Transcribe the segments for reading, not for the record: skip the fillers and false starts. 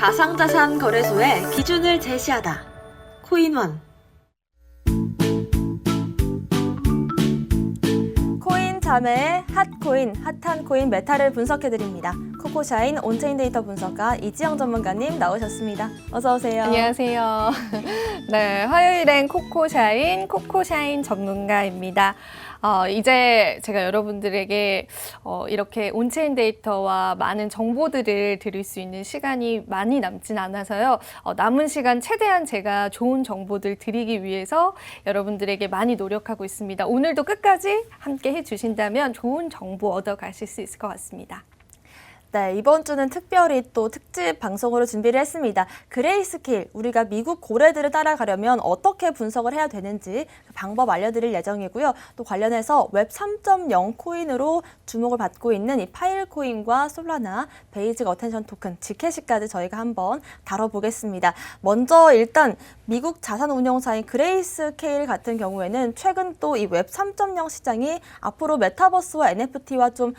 가상자산 거래소의 기준을 제시하다. 코인원. 코인 자매의 핫코인, 핫한 코인 메타를 분석해드립니다. 코코샤인 온체인 데이터 분석가 이지영 전문가님 나오셨습니다. 어서 오세요. 안녕하세요. 네, 화요일엔 코코샤인 전문가입니다. 이제 제가 여러분들에게 이렇게 온체인 데이터와 많은 정보들을 드릴 수 있는 시간이 많이 남진 않아서요. 남은 시간 최대한 제가 좋은 정보들 드리기 위해서 여러분들에게 많이 노력하고 있습니다. 오늘도 끝까지 함께 해주신다면 좋은 정보 얻어가실 수 있을 것 같습니다. 네, 이번 주는 특별히 또 특집 방송으로 준비를 했습니다. 그레이스케일, 우리가 미국 고래들을 따라가려면 어떻게 분석을 해야 되는지 그 방법 알려드릴 예정이고요. 또 관련해서 웹 3.0 코인으로 주목을 받고 있는 이 파일 코인과 솔라나, 베이직 어텐션 토큰, 지캐시까지 저희가 한번 다뤄보겠습니다. 먼저 일단 미국 자산운용사인 그레이스케일 같은 경우에는 최근 또 이 웹 3.0 시장이 앞으로 메타버스와 NFT와 좀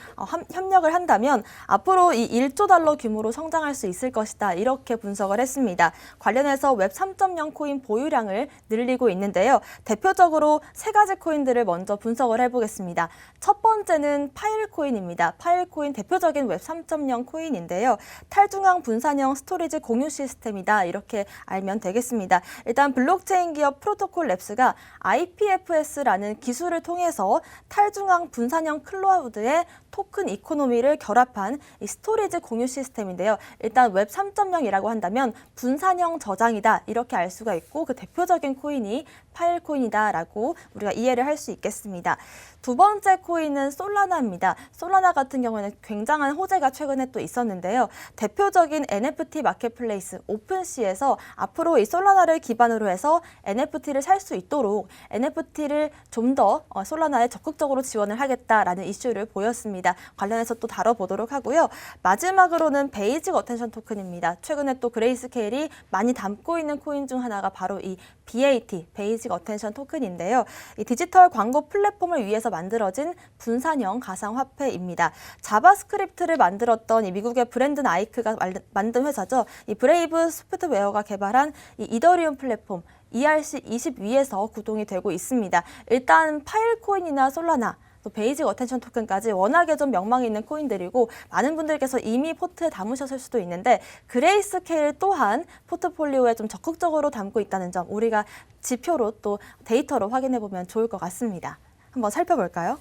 협력을 한다면 앞으로 이 1조 달러 규모로 성장할 수 있을 것이다. 이렇게 분석을 했습니다. 관련해서 웹 3.0 코인 보유량을 늘리고 있는데요. 대표적으로 세 가지 코인들을 먼저 분석을 해보겠습니다. 첫 번째는 파일 코인입니다. 파일 코인 대표적인 웹 3.0 코인인데요. 탈중앙 분산형 스토리지 공유 시스템이다. 이렇게 알면 되겠습니다. 일단 블록체인 기업 프로토콜 랩스가 IPFS라는 기술을 통해서 탈중앙 분산형 클라우드의 토큰 이코노미를 결합한 이 스토리지 공유 시스템인데요. 일단 웹 3.0이라고 한다면 분산형 저장이다 이렇게 알 수가 있고 그 대표적인 코인이 파일 코인이다라고 우리가 이해를 할 수 있겠습니다. 두 번째 코인은 솔라나입니다. 솔라나 같은 경우에는 굉장한 호재가 최근에 또 있었는데요. 대표적인 NFT 마켓플레이스 오픈시에서 앞으로 이 솔라나를 기반으로 해서 NFT를 살 수 있도록 NFT를 좀 더 솔라나에 적극적으로 지원을 하겠다라는 이슈를 보였습니다. 관련해서 또 다뤄보도록 하고요. 마지막으로는 베이직 어텐션 토큰입니다. 최근에 또 그레이스케일이 많이 담고 있는 코인 중 하나가 바로 이 BAT, 베이직 어텐션 토큰인데요. 이 디지털 광고 플랫폼을 위해서 만들어진 분산형 가상화폐입니다. 자바스크립트를 만들었던 이 미국의 브랜드 나이크가 만든 회사죠. 이 브레이브 소프트웨어가 개발한 이 이더리움 플랫폼 ERC20 위에서 구동이 되고 있습니다. 일단 파일 코인이나 솔라나, 또 베이직 어텐션 토큰까지 워낙에 좀 명망이 있는 코인들이고 많은 분들께서 이미 포트에 담으셨을 수도 있는데 그레이스케일 또한 포트폴리오에 좀 적극적으로 담고 있다는 점 우리가 지표로 또 데이터로 확인해 보면 좋을 것 같습니다. 한번 살펴볼까요?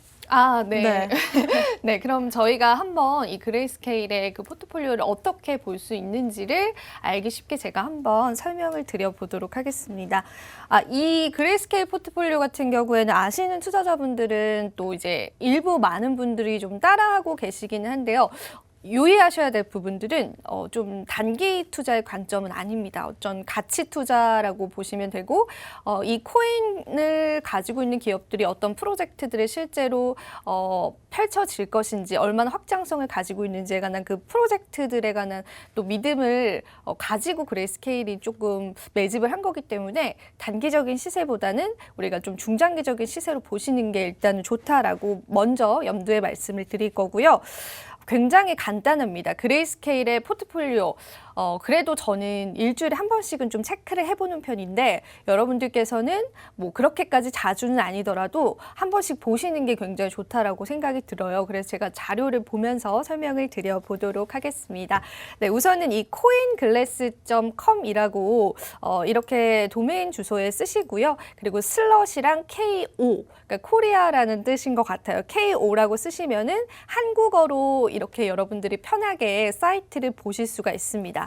네. 네. 네, 그럼 저희가 한번 이 그레이스케일의 그 포트폴리오를 어떻게 볼 수 있는지를 알기 쉽게 제가 한번 설명을 드려보도록 하겠습니다. 이 그레이스케일 포트폴리오 같은 경우에는 아시는 투자자분들은 또 이제 일부 많은 분들이 좀 따라하고 계시기는 한데요. 유의하셔야 될 부분들은 좀 단기 투자의 관점은 아닙니다. 어떤 가치 투자라고 보시면 되고 이 코인을 가지고 있는 기업들이 어떤 프로젝트들을 실제로 펼쳐질 것인지 얼마나 확장성을 가지고 있는지에 관한 그 프로젝트들에 관한 또 믿음을 가지고 그레이스케일이 조금 매집을 한 거기 때문에 단기적인 시세보다는 우리가 좀 중장기적인 시세로 보시는 게 일단은 좋다라고 먼저 염두에 말씀을 드릴 거고요. 굉장히 간단합니다. 그레이스케일의 포트폴리오. 그래도 저는 일주일에 한 번씩은 좀 체크를 해보는 편인데 여러분들께서는 뭐 그렇게까지 자주는 아니더라도 한 번씩 보시는 게 굉장히 좋다라고 생각이 들어요. 그래서 제가 자료를 보면서 설명을 드려보도록 하겠습니다. 네, 우선은 이 coinglass.com이라고 이렇게 도메인 주소에 쓰시고요. 그리고 슬롯이랑 KO, 그러니까 코리아라는 뜻인 것 같아요. KO라고 쓰시면은 한국어로 이렇게 여러분들이 편하게 사이트를 보실 수가 있습니다.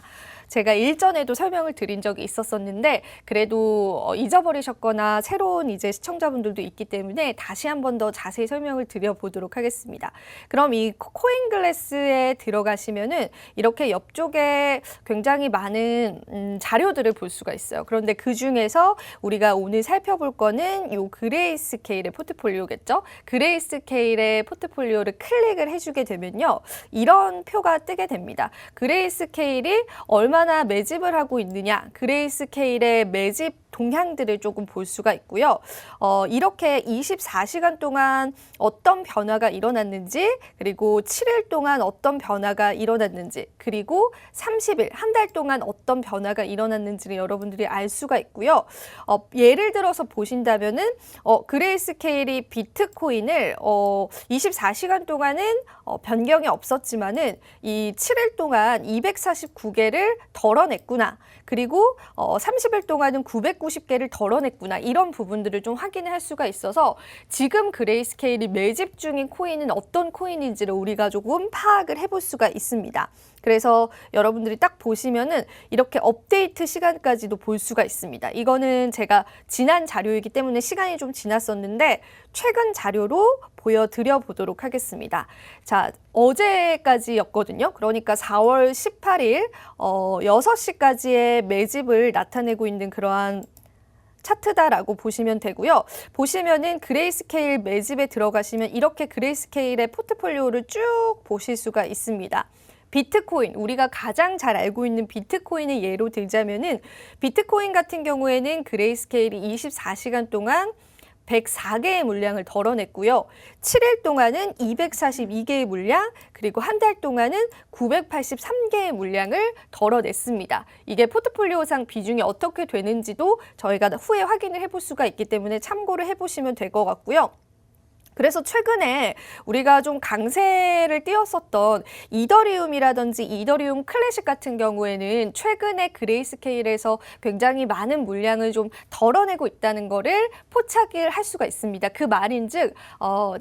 제가 일전에도 설명을 드린 적이 있었었는데 그래도 잊어버리셨거나 새로운 이제 시청자분들도 있기 때문에 다시 한 번 더 자세히 설명을 드려보도록 하겠습니다. 그럼 이 코인글래스에 들어가시면은 이렇게 옆쪽에 굉장히 많은 자료들을 볼 수가 있어요. 그런데 그 중에서 우리가 오늘 살펴볼 거는 이 그레이스케일의 포트폴리오겠죠. 그레이스케일의 포트폴리오를 클릭을 해주게 되면요. 이런 표가 뜨게 됩니다. 그레이스케일이 얼마나 매집을 하고 있느냐, 그레이스케일의 매집 동향들을 조금 볼 수가 있고요. 이렇게 24시간 동안 어떤 변화가 일어났는지, 그리고 7일 동안 어떤 변화가 일어났는지, 그리고 30일, 한 달 동안 어떤 변화가 일어났는지를 여러분들이 알 수가 있고요. 예를 들어서 보신다면은 그레이스케일이 비트코인을 24시간 동안은 변경이 없었지만은 이 7일 동안 249개를 덜어냈구나. 그리고 30일 동안은 990개를 덜어냈구나. 이런 부분들을 좀 확인을 할 수가 있어서 지금 그레이스케일이 매집 중인 코인은 어떤 코인인지를 우리가 조금 파악을 해볼 수가 있습니다. 그래서 여러분들이 딱 보시면은 이렇게 업데이트 시간까지도 볼 수가 있습니다. 이거는 제가 지난 자료이기 때문에 시간이 좀 지났었는데 최근 자료로 보여드려 보도록 하겠습니다. 자, 어제까지였거든요. 그러니까 4월 18일 6시까지의 매집을 나타내고 있는 그러한 차트다라고 보시면 되고요. 보시면은 그레이스케일 매집에 들어가시면 이렇게 그레이스케일의 포트폴리오를 쭉 보실 수가 있습니다. 비트코인, 우리가 가장 잘 알고 있는 비트코인을 예로 들자면은 비트코인 같은 경우에는 그레이스케일이 24시간 동안 104개의 물량을 덜어냈고요. 7일 동안은 242개의 물량, 그리고 한 달 동안은 983개의 물량을 덜어냈습니다. 이게 포트폴리오상 비중이 어떻게 되는지도 저희가 후에 확인을 해볼 수가 있기 때문에 참고를 해보시면 될 것 같고요. 그래서 최근에 우리가 좀 강세를 띄웠었던 이더리움이라든지 이더리움 클래식 같은 경우에는 최근에 그레이스케일에서 굉장히 많은 물량을 좀 덜어내고 있다는 거를 포착을 할 수가 있습니다. 그 말인즉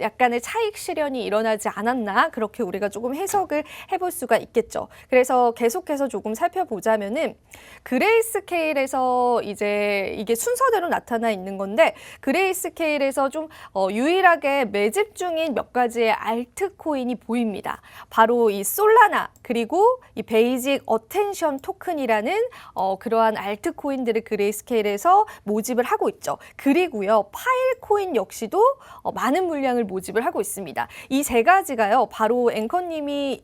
약간의 차익 실현이 일어나지 않았나 그렇게 우리가 조금 해석을 해볼 수가 있겠죠. 그래서 계속해서 조금 살펴보자면은 그레이스케일에서 이제 이게 순서대로 나타나 있는 건데 그레이스케일에서 좀 유일하게 매집 중인 몇 가지의 알트코인이 보입니다. 바로 이 솔라나 그리고 이 베이직 어텐션 토큰이라는 그러한 알트코인들을 그레이스케일에서 모집을 하고 있죠. 그리고요 파일코인 역시도 많은 물량을 모집을 하고 있습니다. 이 세 가지가요 바로 앵커님이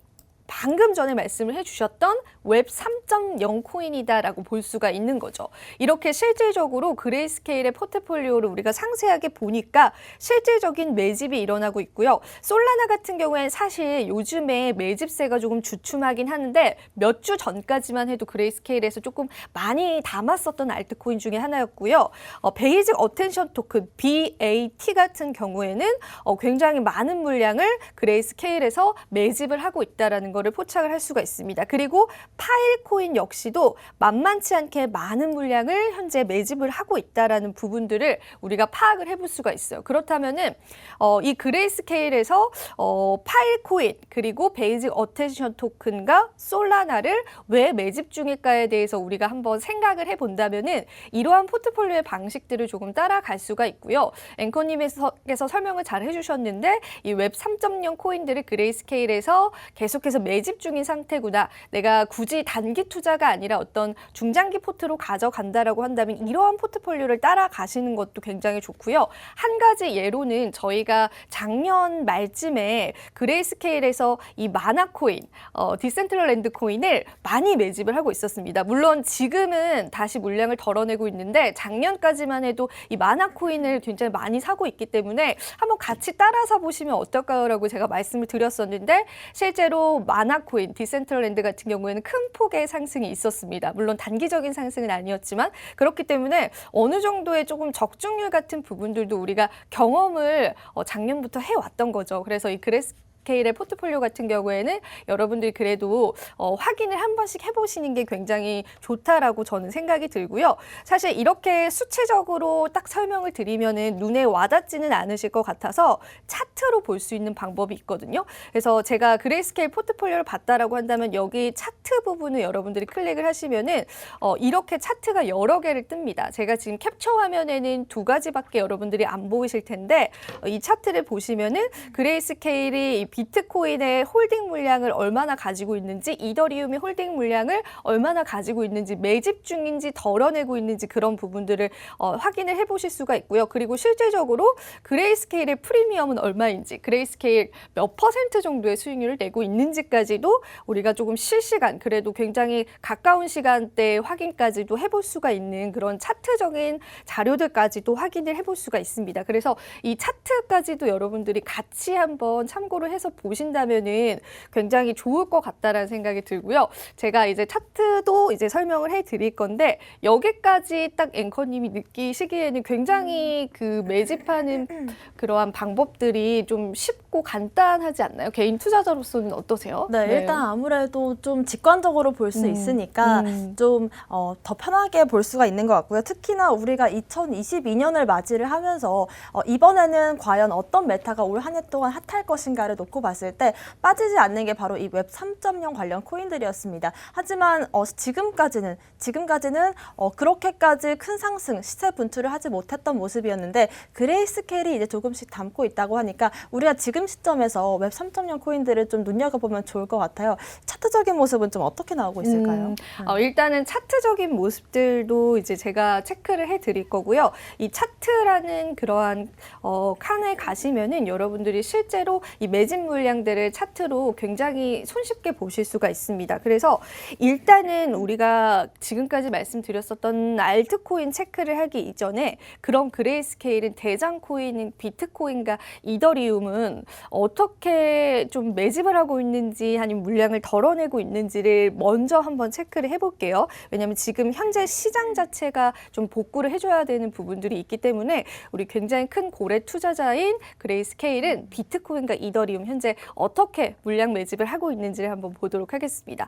방금 전에 말씀을 해주셨던 웹 3.0 코인이다라고 볼 수가 있는 거죠. 이렇게 실질적으로 그레이스케일의 포트폴리오를 우리가 상세하게 보니까 실질적인 매집이 일어나고 있고요. 솔라나 같은 경우에는 사실 요즘에 매집세가 조금 주춤하긴 하는데 몇 주 전까지만 해도 그레이스케일에서 조금 많이 담았었던 알트코인 중에 하나였고요. 베이직 어텐션 토큰 BAT 같은 경우에는 굉장히 많은 물량을 그레이스케일에서 매집을 하고 있다라는 거를 포착을 할 수가 있습니다. 그리고 파일코인 역시도 만만치 않게 많은 물량을 현재 매집을 하고 있다라는 부분들을 우리가 파악을 해볼 수가 있어요. 그렇다면은 이 그레이스케일에서 파일코인 그리고 베이직 어텐션 토큰과 솔라나를 왜 매집 중일까에 대해서 우리가 한번 생각을 해본다면은 이러한 포트폴리오의 방식들을 조금 따라갈 수가 있고요. 앵커님께서 설명을 잘 해주셨는데 이 웹 3.0 코인들을 그레이스케일에서 계속해서 매집 중인 상태구나. 내가 굳이 단기 투자가 아니라 어떤 중장기 포트로 가져간다라고 한다면 이러한 포트폴리오를 따라가시는 것도 굉장히 좋고요. 한 가지 예로는 저희가 작년 말쯤에 그레이스케일에서 이 마나코인, 디센트럴랜드 코인을 많이 매집을 하고 있었습니다. 물론 지금은 다시 물량을 덜어내고 있는데 작년까지만 해도 이 마나코인을 굉장히 많이 사고 있기 때문에 한번 같이 따라서 보시면 어떨까요? 라고 제가 말씀을 드렸었는데 실제로 마나코인, 디센트럴랜드 같은 경우에는 큰 폭의 상승이 있었습니다. 물론 단기적인 상승은 아니었지만 그렇기 때문에 어느 정도의 조금 적중률 같은 부분들도 우리가 경험을 작년부터 해왔던 거죠. 그래서 이 그레이스케일의 포트폴리오 같은 경우에는 여러분들이 그래도 확인을 한 번씩 해보시는 게 굉장히 좋다라고 저는 생각이 들고요. 사실 이렇게 수치적으로 딱 설명을 드리면은 눈에 와닿지는 않으실 것 같아서 차트로 볼 수 있는 방법이 있거든요. 그래서 제가 그레이스케일 포트폴리오를 봤다라고 한다면 여기 차트 부분을 여러분들이 클릭을 하시면은 이렇게 차트가 여러 개를 뜹니다. 제가 지금 캡처 화면에는 두 가지밖에 여러분들이 안 보이실 텐데 이 차트를 보시면은 그레이스케일이 비트코인의 홀딩 물량을 얼마나 가지고 있는지, 이더리움의 홀딩 물량을 얼마나 가지고 있는지, 매집 중인지 덜어내고 있는지 그런 부분들을 확인을 해보실 수가 있고요. 그리고 실질적으로 그레이스케일의 프리미엄은 얼마인지, 그레이스케일 몇 % 정도의 수익률을 내고 있는지까지도 우리가 조금 실시간, 그래도 굉장히 가까운 시간대 확인까지도 해볼 수가 있는 그런 차트적인 자료들까지도 확인을 해볼 수가 있습니다. 그래서 이 차트까지도 여러분들이 같이 한번 참고를 해서 보신다면은 굉장히 좋을 것 같다라는 생각이 들고요. 제가 이제 차트도 이제 설명을 해드릴 건데, 여기까지 딱 앵커님이 느끼시기에는 굉장히 그 매집하는 그러한 방법들이 좀 쉽고 간단하지 않나요? 개인 투자자로서는 어떠세요? 네, 일단 아무래도 좀 직관적으로 볼 수 있으니까 좀 더 편하게 볼 수가 있는 것 같고요. 특히나 우리가 2022년을 맞이를 하면서 이번에는 과연 어떤 메타가 올 한 해 동안 핫할 것인가를 놓고 봤을 때 빠지지 않는 게 바로 이 웹 3.0 관련 코인들이었습니다. 하지만 지금까지는 그렇게까지 큰 상승, 시세 분출을 하지 못했던 모습이었는데, 그레이스케일이 이제 조금씩 담고 있다고 하니까 우리가 지금 시점에서 웹 3.0 코인들을 좀 눈여겨보면 좋을 것 같아요. 차트적인 모습은 좀 어떻게 나오고 있을까요? 일단은 차트적인 모습들도 이제 제가 체크를 해드릴 거고요. 이 차트라는 그러한 칸에 가시면은 여러분들이 실제로 이 매집 물량들을 차트로 굉장히 손쉽게 보실 수가 있습니다. 그래서 일단은 우리가 지금까지 말씀드렸었던 알트코인 체크를 하기 이전에 그럼 그레이스케일은 대장 코인인 비트코인과 이더리움은 어떻게 좀 매집을 하고 있는지, 아니면 물량을 덜어내고 있는지를 먼저 한번 체크를 해볼게요. 왜냐하면 지금 현재 시장 자체가 좀 복구를 해줘야 되는 부분들이 있기 때문에 우리 굉장히 큰 고래 투자자인 그레이스케일은 비트코인과 이더리움 현재 어떻게 물량 매집을 하고 있는지를 한번 보도록 하겠습니다.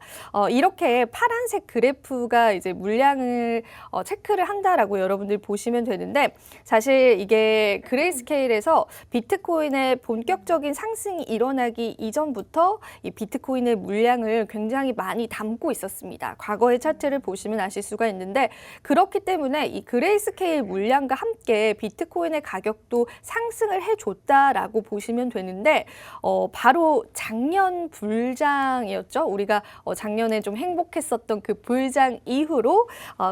이렇게 파란색 그래프가 이제 물량을 체크를 한다라고 여러분들 보시면 되는데, 사실 이게 그레이스케일에서 비트코인의 본격적인 상승이 일어나기 이전부터 이 비트코인의 물량을 굉장히 많이 담고 있었습니다. 과거의 차트를 보시면 아실 수가 있는데, 그렇기 때문에 이 그레이스케일 물량과 함께 비트코인의 가격도 상승을 해줬다라고 보시면 되는데, 바로 작년 불장이었죠. 우리가 작년에 좀 행복했었던 그 불장 이후로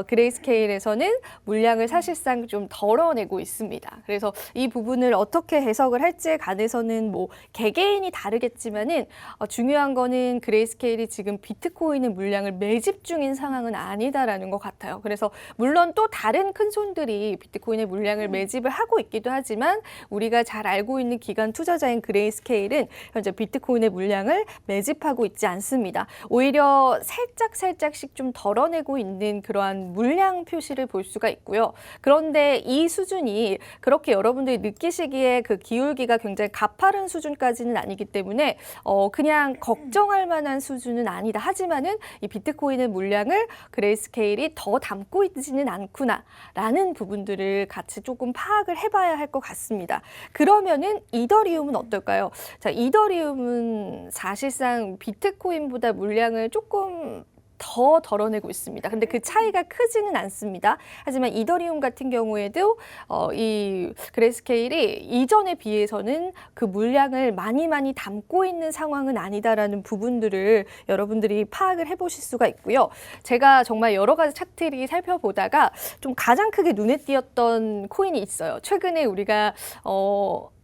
그레이스케일에서는 물량을 사실상 좀 덜어내고 있습니다. 그래서 이 부분을 어떻게 해석을 할지에 관해서는 뭐 개개인이 다르겠지만은 중요한 거는 그레이스케일이 지금 비트코인의 물량을 매집 중인 상황은 아니다라는 것 같아요. 그래서 물론 또 다른 큰 손들이 비트코인의 물량을 매집을 하고 있기도 하지만, 우리가 잘 알고 있는 기관 투자자인 그레이스케일은 현재 비트코인의 물량을 매집하고 있지 않습니다. 오히려 살짝씩 좀 덜어내고 있는 그러한 물량 표시를 볼 수가 있고요. 그런데 이 수준이 그렇게 여러분들이 느끼시기에 그 기울기가 굉장히 가파른 수준까지는 아니기 때문에 그냥 걱정할 만한 수준은 아니다. 하지만은 이 비트코인의 물량을 그레이스케일이 더 담고 있지는 않구나라는 부분들을 같이 조금 파악을 해봐야 할 것 같습니다. 그러면은 이더리움은 어떨까요? 자, 이더리움은 사실상 비트코인보다 물량을 조금 더 덜어내고 있습니다. 근데 그 차이가 크지는 않습니다. 하지만 이더리움 같은 경우에도 이 그레이스케일이 이전에 비해서는 그 물량을 많이 담고 있는 상황은 아니다라는 부분들을 여러분들이 파악을 해보실 수가 있고요. 제가 정말 여러 가지 차트를 살펴보다가 좀 가장 크게 눈에 띄었던 코인이 있어요. 최근에 우리가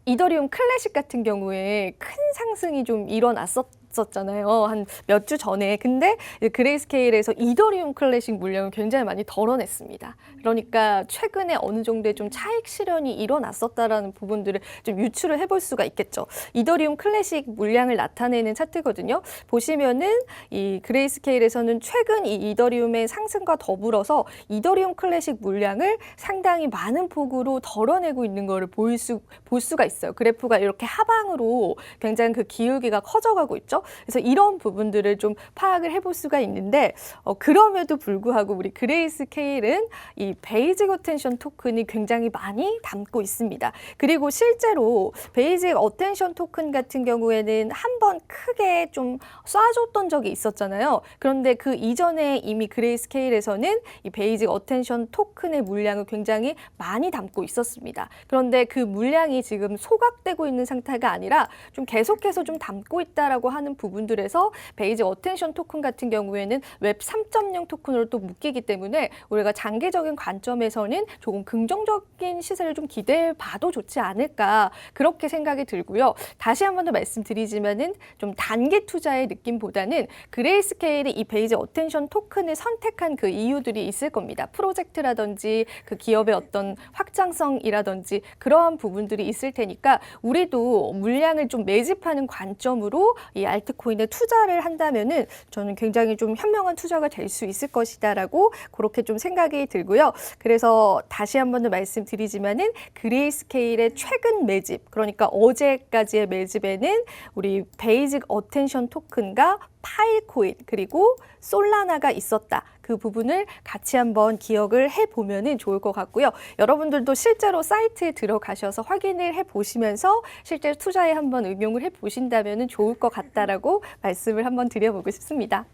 이더리움 클래식 같은 경우에 큰 상승이 좀 일어났었잖아요. 한 몇 주 전에. 근데 그레이스케일에서 이더리움 클래식 물량을 굉장히 많이 덜어냈습니다. 그러니까 최근에 어느 정도의 좀 차익 실현이 일어났었다라는 부분들을 좀 유추를 해볼 수가 있겠죠. 이더리움 클래식 물량을 나타내는 차트거든요. 보시면은 이 그레이스케일에서는 최근 이 이더리움의 상승과 더불어서 이더리움 클래식 물량을 상당히 많은 폭으로 덜어내고 있는 것을 볼 수가 있어요. 그래프가 이렇게 하방으로 굉장히 그 기울기가 커져가고 있죠. 그래서 이런 부분들을 좀 파악을 해볼 수가 있는데 그럼에도 불구하고 우리 그레이스케일은 이 베이직 어텐션 토큰이 굉장히 많이 담고 있습니다. 그리고 실제로 베이직 어텐션 토큰 같은 경우에는 한번 크게 좀 쏴줬던 적이 있었잖아요. 그런데 그 이전에 이미 그레이스케일에서는 이 베이직 어텐션 토큰의 물량을 굉장히 많이 담고 있었습니다. 그런데 그 물량이 지금 소각되고 있는 상태가 아니라 좀 계속해서 좀 담고 있다라고 하는 부분들에서 베이직 어텐션 토큰 같은 경우에는 웹 3.0 토큰으로 또 묶이기 때문에 우리가 장기적인 관점에서는 조금 긍정적인 시세를 좀 기대해 봐도 좋지 않을까 그렇게 생각이 들고요. 다시 한 번 더 말씀드리지만은 좀 단기 투자의 느낌보다는 그레이스케일이 이 베이직 어텐션 토큰을 선택한 그 이유들이 있을 겁니다. 프로젝트라든지 그 기업의 어떤 확장성이라든지 그러한 부분들이 있을 테니까 우리도 물량을 좀 매집하는 관점으로 이 알트코인에 투자를 한다면은 저는 굉장히 좀 현명한 투자가 될 수 있을 것이다라고 그렇게 좀 생각이 들고요. 그래서 다시 한 번 더 말씀드리지만은 그레이스케일의 최근 매집, 그러니까 어제까지의 매집에는 우리 베이직 어텐션 토큰과 파일코인 그리고 솔라나가 있었다. 그 부분을 같이 한번 기억을 해보면 좋을 것 같고요. 여러분들도 실제로 사이트에 들어가셔서 확인을 해보시면서 실제 투자에 한번 응용을 해보신다면 좋을 것 같다라고 말씀을 한번 드려보고 싶습니다.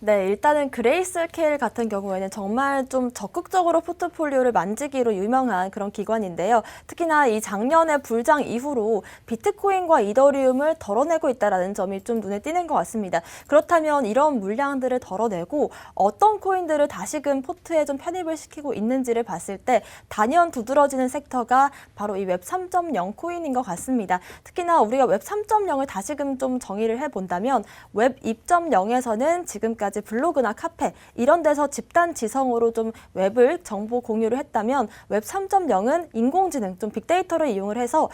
네, 일단은 그레이스케일 같은 경우에는 정말 좀 적극적으로 포트폴리오를 만지기로 유명한 그런 기관인데요. 특히나 이 작년에 불장 이후로 비트코인과 이더리움을 덜어내고 있다는 점이 좀 눈에 띄는 것 같습니다. 그렇다면 이런 물량들을 덜어내고 어떤 코인들을 다시금 포트에 좀 편입을 시키고 있는지를 봤을 때 단연 두드러지는 섹터가 바로 이 웹 3.0 코인인 것 같습니다. 특히나 우리가 웹 3.0을 다시금 좀 정의를 해본다면 웹 2.0에서는 지금까지 블로그나 카페 이런 데서 집단 지성으로 좀 웹을 정보 공유를 했다면 웹 3.0은 인공지능 좀 빅데이터를 이용을 해서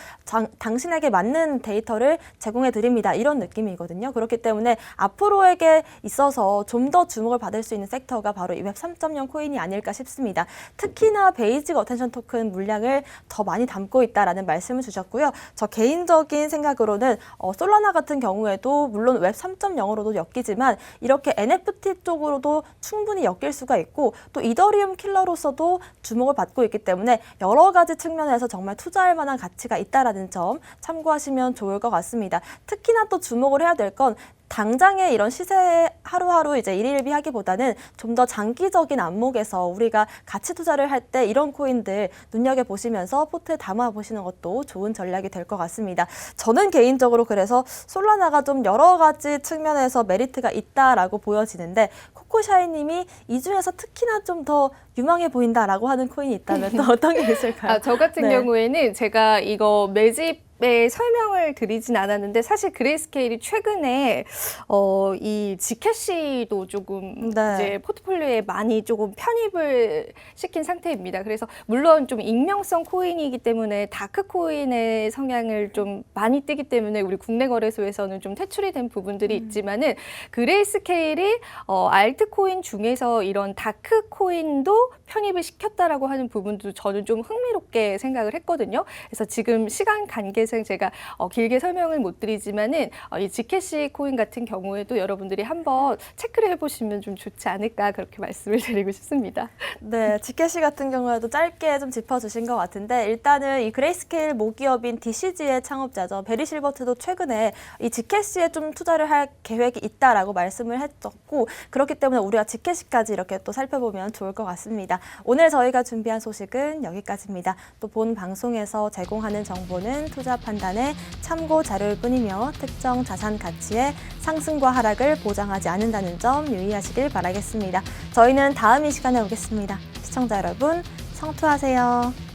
당신에게 맞는 데이터를 제공해 드립니다. 이런 느낌이거든요. 그렇기 때문에 앞으로에게 있어서 좀 더 주목을 받을 수 있는 섹터가 바로 이 웹 3.0 코인이 아닐까 싶습니다. 특히나 베이직 어텐션 토큰 물량을 더 많이 담고 있다라는 말씀을 주셨고요. 저 개인적인 생각으로는 솔라나 같은 경우에도 물론 웹 3.0으로도 엮이지만 이렇게 NFT 쪽으로도 충분히 엮일 수가 있고 또 이더리움 킬러로서도 주목을 받고 있기 때문에 여러 가지 측면에서 정말 투자할 만한 가치가 있다라는 점 참고하시면 좋을 것 같습니다. 특히나 또 주목을 해야 될 건 당장의 이런 시세 하루하루 이제 일일비하기보다는 좀 더 장기적인 안목에서 우리가 가치 투자를 할 때 이런 코인들 눈여겨보시면서 포트에 담아보시는 것도 좋은 전략이 될 것 같습니다. 저는 개인적으로 그래서 솔라나가 좀 여러 가지 측면에서 메리트가 있다라고 보여지는데 코코샤이님이 이 중에서 특히나 좀 더 유망해 보인다라고 하는 코인이 있다면 또 어떤 게 있을까요? 저 같은 네. 경우에는 제가 이거 매집 설명을 드리진 않았는데 사실 그레이스케일이 최근에 이 지캐시도 조금 네. 이제 포트폴리오에 많이 조금 편입을 시킨 상태입니다. 그래서 물론 좀 익명성 코인이기 때문에 다크 코인의 성향을 좀 많이 띠기 때문에 우리 국내 거래소에서는 좀 퇴출이 된 부분들이 있지만은 그레이스케일이 알트코인 중에서 이런 다크 코인도 편입을 시켰다라고 하는 부분도 저는 좀 흥미롭게 생각을 했거든요. 그래서 지금 시간 관계상 제가 길게 설명을 못 드리지만은 이 지캐시 코인 같은 경우에도 여러분들이 한번 체크를 해보시면 좀 좋지 않을까 그렇게 말씀을 드리고 싶습니다. 네, 지캐시 같은 경우에도 짧게 좀 짚어주신 것 같은데 일단은 이 그레이스케일 모기업인 DCG의 창업자죠. 베리 실버트도 최근에 이 지캐시에 좀 투자를 할 계획이 있다라고 말씀을 했었고 그렇기 때문에 우리가 지캐시까지 이렇게 또 살펴보면 좋을 것 같습니다. 오늘 저희가 준비한 소식은 여기까지입니다. 또 본 방송에서 제공하는 정보는 투자 판단의 참고 자료일 뿐이며 특정 자산 가치의 상승과 하락을 보장하지 않는다는 점 유의하시길 바라겠습니다. 저희는 다음 이 시간에 오겠습니다. 시청자 여러분, 성투하세요.